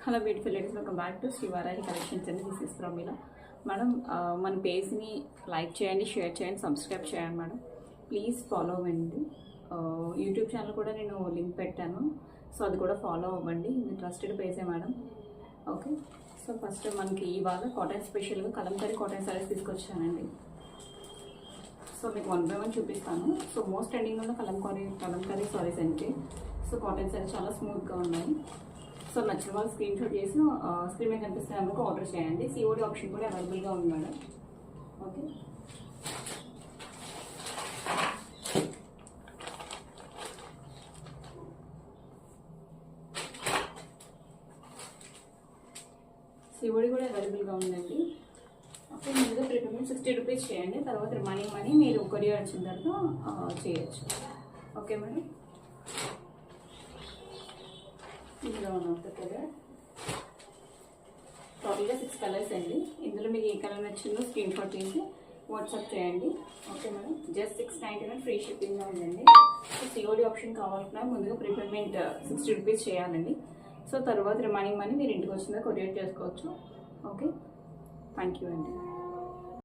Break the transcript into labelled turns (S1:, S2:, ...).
S1: Hello beautiful ladies, welcome back to Srivarahi collections అండి. This is Pramila madam. మన పేజ్ని like చేయండి, షేర్ చేయండి, సబ్స్క్రైబ్ చేయండి మేడం. ప్లీజ్ ఫాలో అవ్వండి. యూట్యూబ్ ఛానల్ కూడా నేను లింక్ పెట్టాను, సో అది కూడా ఫాలో అవ్వండి. ఇది ట్రస్టెడ్ పేజే మేడం. ఓకే, సో ఫస్ట్ మనకి ఇవాళ కాటన్ స్పెషల్గా కలంకారీ కాటన్ సారీస్ తీసుకొచ్చానండి. సో మీకు 1 by 1 చూపిస్తాను. సో మోస్ట్ ట్రెండింగ్ ఉన్న కలంకారీ సారీస్ అంటే సో కాటన్ సారీస్ చాలా స్మూత్గా ఉన్నాయి. సో నచ్చిన వాళ్ళు స్క్రీన్ షాట్ చేసి స్క్రీన్ మీద కనిపిస్తే మనకు ఆర్డర్ చేయండి. సిఓడి ఆప్షన్ కూడా అవైలబుల్గా ఉంది మేడం. ఓకే, సిఓడి కూడా అవైలబుల్గా ఉందండి. ఓకే, ముందుగా ప్రీపేమెంట్ 60 రూపీస్ చేయండి, తర్వాత రిమైనింగ్ మనీ మీరు కొరియర్ వచ్చిన తర్వాత చేయొచ్చు. Okay madam. ఇందులో ఉన్న కలర్ టోటల్గా 6 కలర్స్ అండి. ఇందులో మీకు ఏ కలర్ నచ్చిందో స్క్రీన్ షాట్ తీసి వాట్సాప్ చేయండి. Okay madam. జస్ట్ 699 ఫ్రీ షిప్పింగ్గా ఉందండి. సో సిఓడి ఆప్షన్ కావాలన్నా ముందుగా ప్రీపేమెంట్ 60 రూపీస్ చేయాలండి. సో తర్వాత రిమైనింగ్ మనీ మీరు ఇంటికి వచ్చిందా కొరియర్ చేసుకోవచ్చు. ఓకే, థ్యాంక్ యూ అండి.